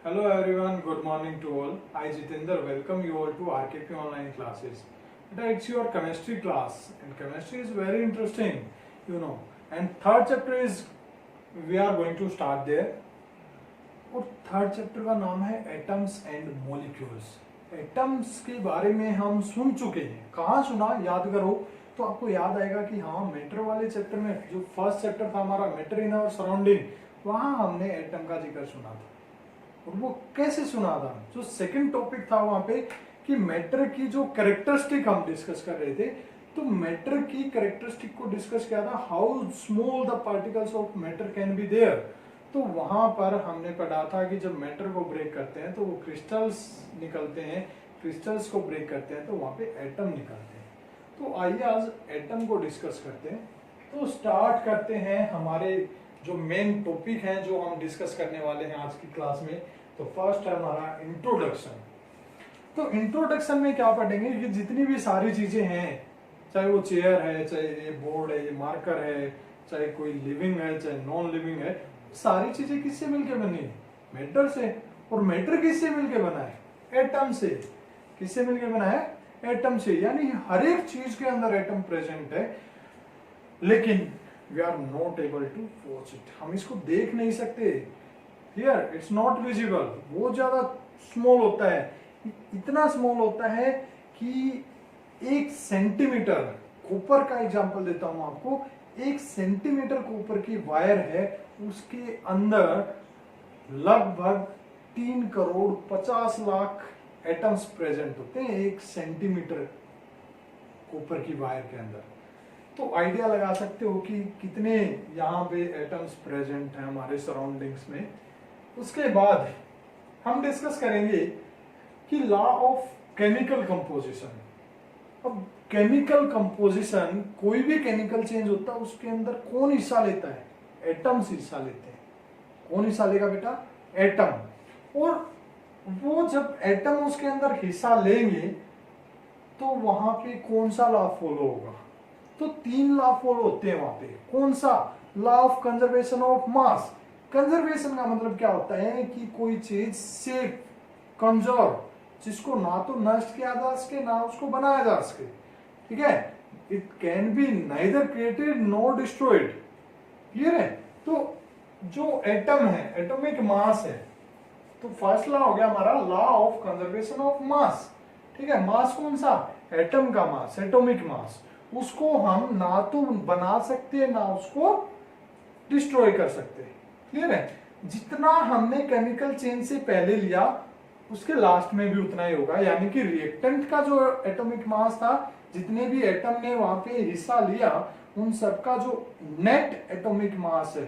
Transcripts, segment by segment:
Hello everyone, good morning to all. I Jitendra welcome you all to RKP online classes. It's your chemistry class and chemistry is very interesting, And third chapter is we are going to start there. और third chapter का नाम है atoms and molecules. Atoms के बारे में हम सुन चुके हैं, कहाँ सुना याद करो तो आपको याद आएगा कि हाँ मैटर वाले चैप्टर में जो फर्स्ट चैप्टर था हमारा मैटर इन आवर सराउंडिंग, वहाँ हमने एटम का जिक्र सुना था। और वो कैसे सुना था, जो सेकंड टॉपिक था वहां पे कि मैटर की जो कैरेक्टरिस्टिक हम डिस्कस कर रहे थे, तो मैटर की कैरेक्टरिस्टिक को डिस्कस किया था, how small the particles of matter can be there. तो वहां पर हमने पढ़ा था कि जब मैटर को ब्रेक करते हैं तो वो क्रिस्टल्स निकलते हैं, क्रिस्टल्स को ब्रेक करते हैं तो वहां पे एटम निकलते हैं। तो आइए आज एटम को डिस्कस करते हैं। तो स्टार्ट करते हैं हमारे जो मेन टॉपिक है जो हम डिस्कस करने वाले हैं आज की क्लास में। तो फर्स्ट है हमारा इंट्रोडक्शन। तो इंट्रोडक्शन में क्या पढ़ेंगे कि जितनी भी सारी चीजें हैं, चाहे वो चेयर है, चाहे ये बोर्ड है, ये मार्कर है, चाहे कोई लिविंग है, चाहे नॉन लिविंग है, सारी चीजें किससे मिलकर बनी है? मैटर से। और मैटर किससे मिलकर बना है? एटम से। किससे मिलकर बना है? एटम से। यानी हर एक चीज के अंदर एटम प्रेजेंट है, लेकिन we are not able to watch it. हम इसको देख नहीं सकते। Here it's not visible. बहुत ज्यादा स्मॉल होता है, इतना स्मॉल होता है कि 1 सेंटीमीटर, कॉपर का एग्जांपल देता हूं आपको, 1 सेंटीमीटर कॉपर की वायर है, उसके अंदर लगभग 3 करोड़ 50 लाख एटम्स प्रेजेंट होते हैं 1 सेंटीमीटर कॉपर की वायर के अंदर। तो आइडिया लगा सकते हो कि कितने यहाँ पे एटम्स प्रेजेंट हैं हमारे सराउंडिंग्स में। उसके बाद हम डिस्कस करेंगे कि लॉ ऑफ केमिकल कंपोजिशन। अब केमिकल कंपोजिशन, कोई भी केमिकल चेंज होता है उसके अंदर कौन हिस्सा लेता है? एटम्स हिस्सा लेते हैं। कौन हिस्सा लेगा बेटा? एटम। और वो जब एटम उसके अंदर हिस्सा लेंगे तो वहां पे कौन सा लॉ फॉलो होगा? तो 3 लॉ फॉलो होते हैं वहां पे। कौन सा? Law of conservation of mass. Conservation का मतलब क्या होता है कि कोई चीज से कंजर्व, जिसको ना तो नष्ट किया जा सके ना उसको बनाया जा सके, ठीक है। It can be neither created nor destroyed. Clear है? तो जो एटम है, एटॉमिक मास है, तो फर्स्ट लॉ हो गया हमारा law of conservation of mass. ठीक है। मास कौन सा? एटम का मास, एटॉमिक मास। उसको हम ना तो बना सकते ना उसको डिस्ट्रॉय कर सकते। क्लियर है? जितना हमने केमिकल चेंज से पहले लिया उसके लास्ट में भी उतना ही होगा। यानी कि रिएक्टेंट का जो एटॉमिक मास था, जितने भी एटम ने वहां पे हिस्सा लिया, उन सबका जो नेट एटॉमिक मास है,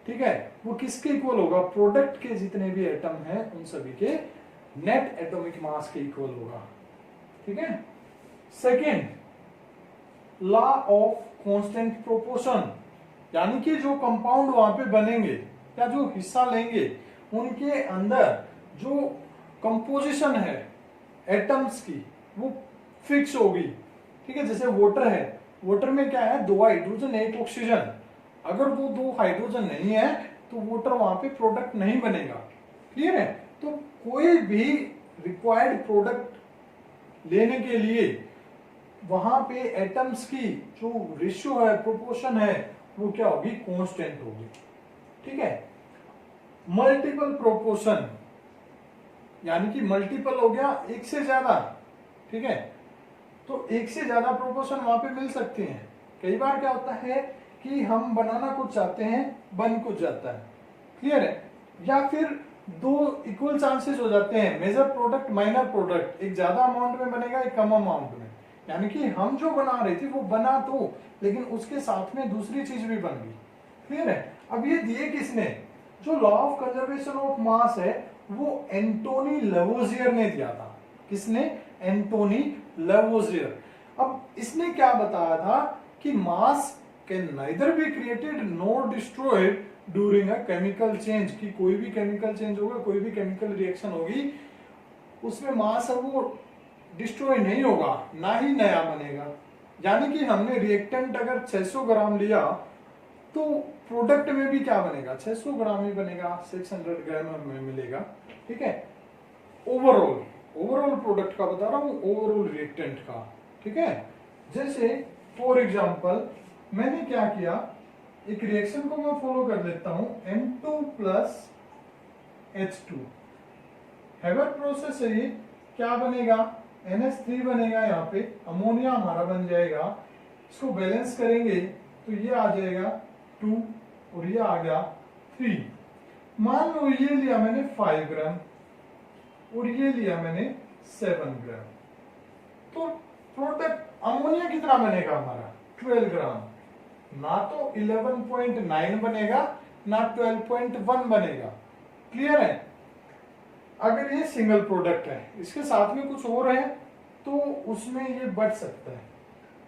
ठीक है, वो किसके इक्वल होगा? प्रोडक्ट के जितने भी एटम हैं उन सभी के नेट एटॉमिक मास के इक्वल होगा। ठीक है। Second, law of constant proportion. यानी कि जो कंपाउंड वहां पे बनेंगे या जो हिस्सा लेंगे उनके अंदर जो कंपोजिशन है एटम्स की वो फिक्स होगी। ठीक है। जैसे वाटर है, वाटर में क्या है? 2 हाइड्रोजन 1 ऑक्सीजन। अगर वो 2 हाइड्रोजन नहीं है तो वाटर वहां पे प्रोडक्ट नहीं बनेगा। क्लियर है? तो कोई भी रिक्वायर्ड प्रोडक्ट लेने के लिए वहां पे एटम्स की जो रेशियो है, प्रोपोर्शन है, वो क्या होगी? कांस्टेंट होगी। ठीक है। मल्टीपल प्रोपोर्शन, यानी कि मल्टीपल हो गया 1 से ज्यादा। ठीक है। तो 1 से ज्यादा प्रोपोर्शन वहां पे मिल सकते हैं। कई बार क्या होता है कि हम बनाना कुछ चाहते हैं, बन कुछ जाता है। क्लियर है? या फिर 2 इक्वल चांसेस हो जाते हैं, मेजर प्रोडक्ट माइनर प्रोडक्ट, एक ज्यादा अमाउंट में बनेगा, एक कम अमाउंट में। यानी कि हम जो बना रहे थे वो बना तो, लेकिन उसके साथ में दूसरी चीज भी बन गई। क्लियर है? अब ये दिए किसने? जो law of conservation of mass है वो एंटोनी लवोजियर ने दिया था। किसने? एंटोनी लवोजियर। अब इसने क्या बताया था कि मास can neither be created nor destroyed during a chemical change. कि कोई भी केमिकल चेंज होगा, कोई भी केमिकल रिएक्शन होगी, उसमें मास है वो डिस्ट्रॉय नहीं होगा, ना ही नया बनेगा। यानी कि हमने रिएक्टेंट अगर 600 ग्राम लिया तो प्रोडक्ट में भी क्या बनेगा, 600 ग्राम ही बनेगा, 600 ग्राम में मिलेगा। ठीक है, ओवरऑल प्रोडक्ट का बता रहा हूं, ओवरऑल रिएक्टेंट का। ठीक है, जैसे फॉर एग्जांपल मैंने क्या किया, एक रिएक्शन को मैं फॉलो कर लेता हूं, N2 प्लस H2 हेवर प्रोसेस है ये, क्या बनेगा, NH3 बनेगा, यहाँ पे अमोनिया हमारा बन जाएगा। इसको बैलेंस करेंगे तो ये आ जाएगा 2 और ये आ गया 3। मान लो ये लिया मैंने 5 ग्राम और ये लिया मैंने 7 ग्राम, तो प्रोडक्ट अमोनिया कितना बनेगा हमारा, 12 ग्राम। ना तो 11.9 बनेगा ना 12.1 बनेगा। क्लियर है। अगर ये सिंगल प्रोडक्ट है, इसके साथ में कुछ और है तो उसमें ये बढ़ सकता है।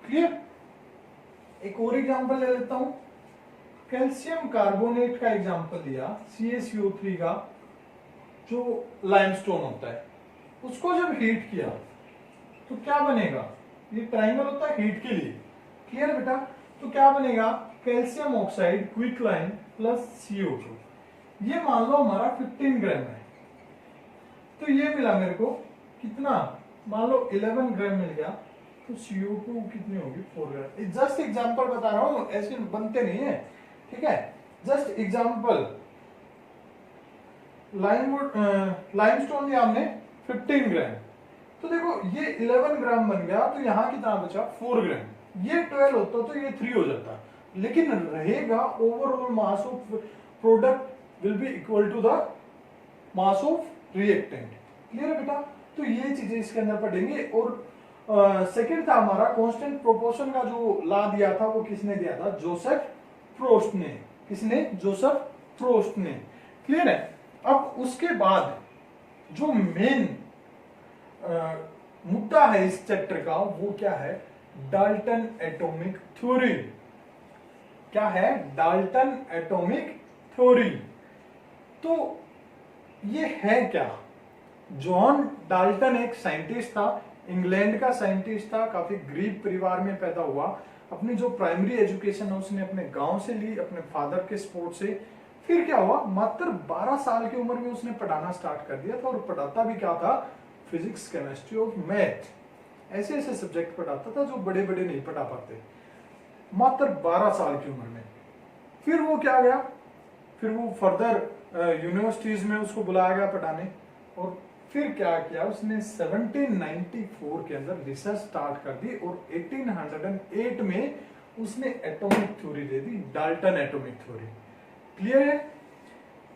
क्लियर। एक और एग्जांपल ले लेता हूं, कैल्शियम कार्बोनेट का एग्जांपल लिया, CaCO3 का जो लाइमस्टोन होता है, उसको जब हीट किया तो क्या बनेगा, ये ट्राइंगल होता है हीट के लिए। क्लियर बेटा। तो क्या बनेगा, कैल्शियम ऑक्साइड क्विकलाइन प्लस CO2, ये मान लो हमारा 15 ग्राम है, तो ये मिला मेरे को कितना, मान लो 11 ग्राम मिल गया, तो CO2 कितनी होगी, 4 ग्राम। जस्ट एग्जांपल बता रहा हूं, ऐसे बनते नहीं है। ठीक है, जस्ट एग्जांपल। लाइमस्टोन लिया हमने 15 ग्राम, तो देखो ये 11 ग्राम बन गया, तो यहां कितना बचा, 4 ग्राम। ये 12 होता तो ये 3 हो जाता, लेकिन रहेगा overall mass of product will be equal to the mass of reactant. Clear है बेटा। तो ये चीजें इसके अंदर पढ़ेंगे। और सेकंड था हमारा कांस्टेंट प्रोपोर्शन का जो ला दिया था, वो किसने दिया था, जोसेफ प्रोस्ट ने। किसने, जोसेफ प्रोस्ट ने। क्लियर है। अब उसके बाद जो मेन मुद्दा है इस चैप्टर का, वो क्या है, डाल्टन एटॉमिक थ्योरी। क्या है, डाल्टन एटॉमिक थ्योरी। तो ये है क्या, जॉन डाल्टन एक साइंटिस्ट था, इंग्लैंड का साइंटिस्ट था, काफी गरीब परिवार में पैदा हुआ। अपनी जो प्राइमरी एजुकेशन है उसने अपने गांव से ली, अपने फादर के सपोर्ट से। फिर क्या हुआ, मात्र 12 साल की उम्र में उसने पढ़ाना स्टार्ट कर दिया था, और पढ़ाता भी क्या था, फिजिक्स, केमिस्ट्री और मैथ, ऐसे ऐसे सब्जेक्ट पढ़ाता था जो बड़े बड़े नहीं पढ़ा पाते, मात्र 12 साल की उम्र में। फिर वो क्या गया, फिर वो फर्दर यूनिवर्सिटीज में उसको बुलाया गया पढ़ाने, और फिर क्या किया उसने, 1794 के अंदर रिसर्च स्टार्ट कर दी, और 1808 में उसने एटॉमिक थ्योरी दे दी, डाल्टन एटॉमिक थ्योरी। क्लियर है।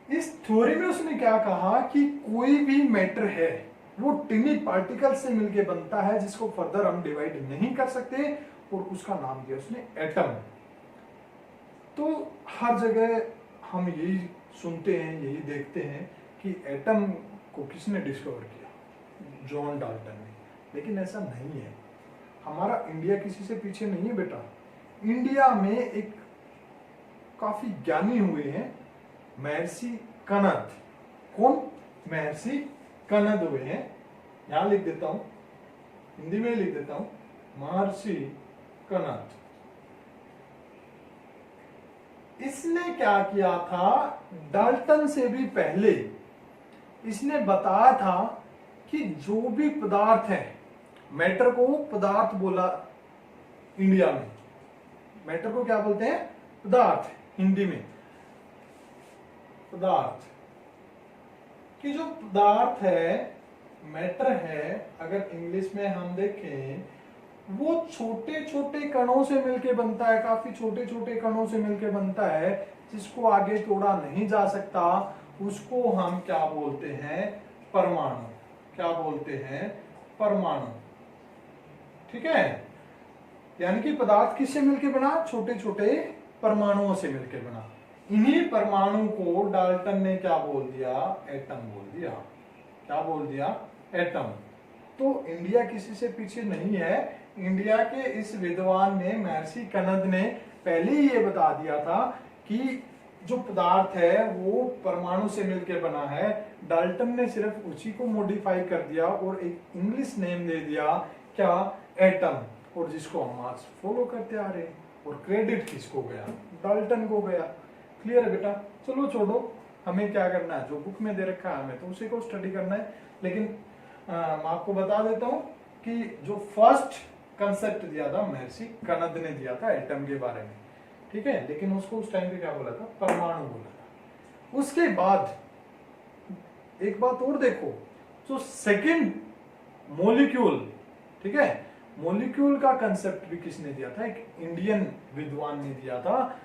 इस थ्योरी में उसने क्या कहा कि कोई भी मैटर है वो टिनी पार्टिकल से मिलके बनता है, जिसको फर्दर हम डिवाइड नहीं कर सकते, और उसका नाम दिया उसने एटम। तो हर जगह हम यही सुनते हैं, यही देखते हैं कि एटम को किसने डिस्कवर किया, जॉन डाल्टन ने। लेकिन ऐसा नहीं है, हमारा इंडिया किसी से पीछे नहीं है बेटा। इंडिया में एक काफी ज्ञानी हुए हैं, महर्षि कनद। कौन, महर्षि कनद हुए हैं। यहां लिख देता हूं, हिंदी में लिख देता हूं, महर्षि कनद। इसने क्या किया था, डाल्टन से भी पहले इसने बताया था कि जो भी पदार्थ है, मैटर को पदार्थ बोला इंडिया में, मैटर को क्या बोलते हैं, पदार्थ, हिंदी में पदार्थ। कि जो पदार्थ है, मैटर है, अगर इंग्लिश में हम देखें, वो छोटे छोटे कणों से मिलके बनता है, काफी छोटे छोटे कणों से मिलके बनता है, जिसको आगे तोड़ा नहीं जा सकता। उसको हम क्या बोलते हैं, परमाणु। क्या बोलते हैं, परमाणु। ठीक है। यानी कि पदार्थ किससे मिलके बना, छोटे छोटे परमाणुओं से मिलके बना। इन्हीं परमाणु को डाल्टन ने क्या बोल दिया, एटम बोल दिया। क्या बोल दिया, एटम। तो इंडिया किसी से पीछे नहीं है। इंडिया के इस विद्वान ने, महर्षि कनद ने पहले ही ये बता दिया था कि जो पदार्थ है वो परमाणु से मिलकर बना है। डाल्टन ने सिर्फ उसी को मॉडिफाई कर दिया और एक इंग्लिश नेम दे दिया, क्या, एटम, और जिसको हम आज फॉलो करते आ रहे हैं। और क्रेडिट किसको गया, डाल्टन को गया। क्लियर है बेटा? चलो छोड़ो, हमें क्या करना है, जो बुक में दे रखा है हमें तो उसी को स्टडी करना है। लेकिन मैं आपको बता देता हूँ कि जो फर्स्ट कंसेप्ट दिया था महर्षि कनद ने दिया था एटम के बारे में, ठीक है, लेकिन उसको उस टाइम पे क्या बोला था, परमाणु बोला था। उसके बाद एक बात और देखो, जो सेकंड मॉलिक्यूल, ठीक है, मॉलिक्यूल का कंसेप्ट भी किसने दिया था, एक इंडियन विद्वान ने दिया था,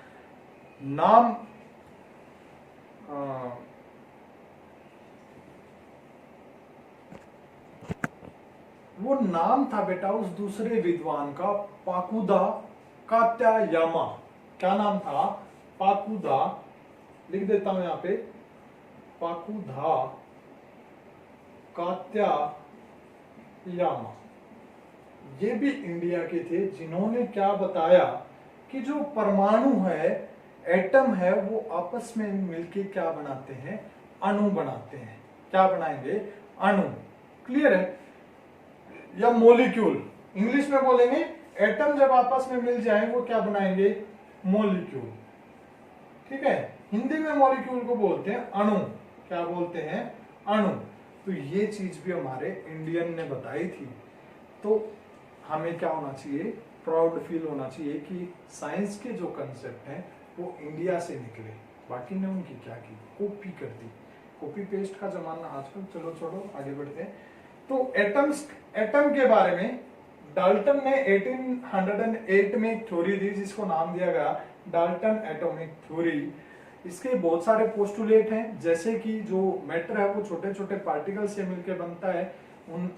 नाम वो नाम था बेटा उस दूसरे विद्वान का पाकुदा कात्यायामा। क्या नाम था, पाकुदा, लिख देता हूं यहां पे, पाकुदा कात्यायामा। ये भी इंडिया के थे, जिन्होंने क्या बताया कि जो परमाणु है, एटम है, वो आपस में मिलके क्या बनाते हैं, अणु बनाते हैं। क्या बनाएंगे, अणु। क्लियर है? या मॉलिक्यूल, इंग्लिश में बोलेंगे एटम जब आपस में मिल जाए वो क्या बनाएंगे, मॉलिक्यूल। ठीक है, हिंदी में मॉलिक्यूल को बोलते हैं अणु। क्या बोलते हैं, अणु। तो ये चीज भी हमारे इंडियन ने बताई थी। तो हमें क्या होना चाहिए, प्राउड फील होना चाहिए कि साइंस के जो कंसेप्ट हैं वो इंडिया से निकले। बाकी ने उनकी क्या की, कॉपी कर दी। कॉपी पेस्ट का जमाना आजकल। चलो छोड़ो, आगे बढ़ते हैं। तो एटम के बारे में डाल्टन ने 1808 में एक थ्योरी दी जिसको नाम दिया गया डाल्टन एटॉमिक थ्योरी। इसके बहुत सारे पोस्टुलेट हैं, जैसे कि जो मैटर है वो छोटे छोटे पार्टिकल से मिलकर बनता है, उन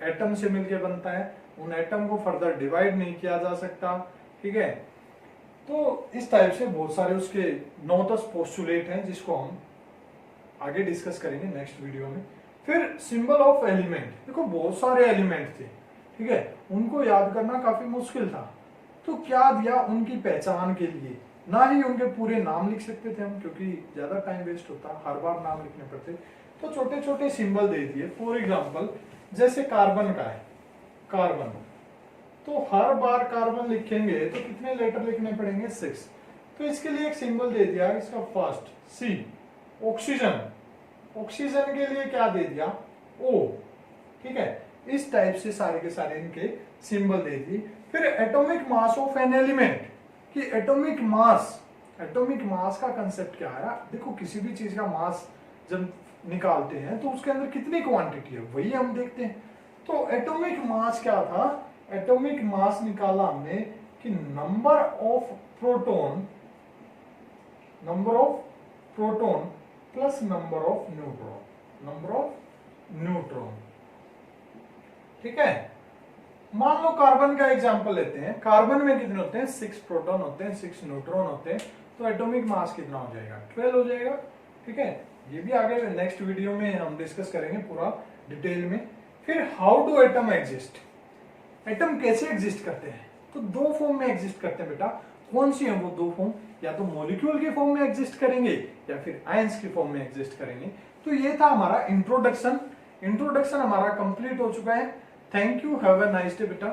एटम से मिलकर बनता है। उन एटम को फर्दर डिवाइड नहीं किया जा सकता। ठीक है, तो इस टाइप से बहुत सारे उसके 9-10 पोस्टुलेट हैं जिसको हम आगे डिस्कस करेंगे नेक्स्ट वीडियो में। फिर सिंबल ऑफ एलिमेंट, देखो बहुत सारे एलिमेंट थे, ठीक है, उनको याद करना काफी मुश्किल था। तो क्या दिया उनकी पहचान के लिए, ना ही उनके पूरे नाम लिख सकते थे हम, क्योंकि ज्यादा टाइम वेस्ट होता, हर बार नाम लिखने पड़ते, तो छोटे छोटे सिंबल दे दिए। फॉर एग्जाम्पल जैसे कार्बन का है, कार्बन, तो हर बार कार्बन लिखेंगे तो कितने लेटर लिखने पड़ेंगे, 6। तो इसके लिए एक सिंबल दे दिया, इसका फर्स्ट सी। ऑक्सीजन, ऑक्सीजन के लिए क्या दे दिया, ओ। ठीक है, इस टाइप से सारे के सारे इनके सिंबल दे दिए। फिर atomic mass of an element, कि एटॉमिक मास का कंसेप्ट क्या है। देखो किसी भी चीज का मास जब निकालते हैं तो उसके अंदर कितनी क्वांटिटी है वही हम देखते हैं। तो एटॉमिक मास क्या था, एटॉमिक मास निकाला हमने कि number of proton plus number of neutron. ठीक है, मान लो कार्बन का एग्जांपल लेते हैं। कार्बन में कितने होते हैं, 6 प्रोटॉन होते हैं, 6 न्यूट्रॉन होते हैं। तो एटॉमिक मास कितना हो जाएगा, 12 हो जाएगा। ठीक है, ये भी आगे नेक्स्ट वीडियो में हम डिस्कस करेंगे पूरा डिटेल में। फिर how do atom exist, atom कैसे एग्जिस्ट करते हैं। तो 2 फॉर्म में एग्जिस्ट करते हैं बेटा। कौन सी है वो 2 फॉर्म, या तो मॉलिक्यूल के फॉर्म में एग्जिस्ट करेंगे या फिर आयंस के फॉर्म में एग्जिस्ट करेंगे। तो ये था हमारा इंट्रोडक्शन हमारा कंप्लीट हो चुका है। Thank you, have a nice day बेटा।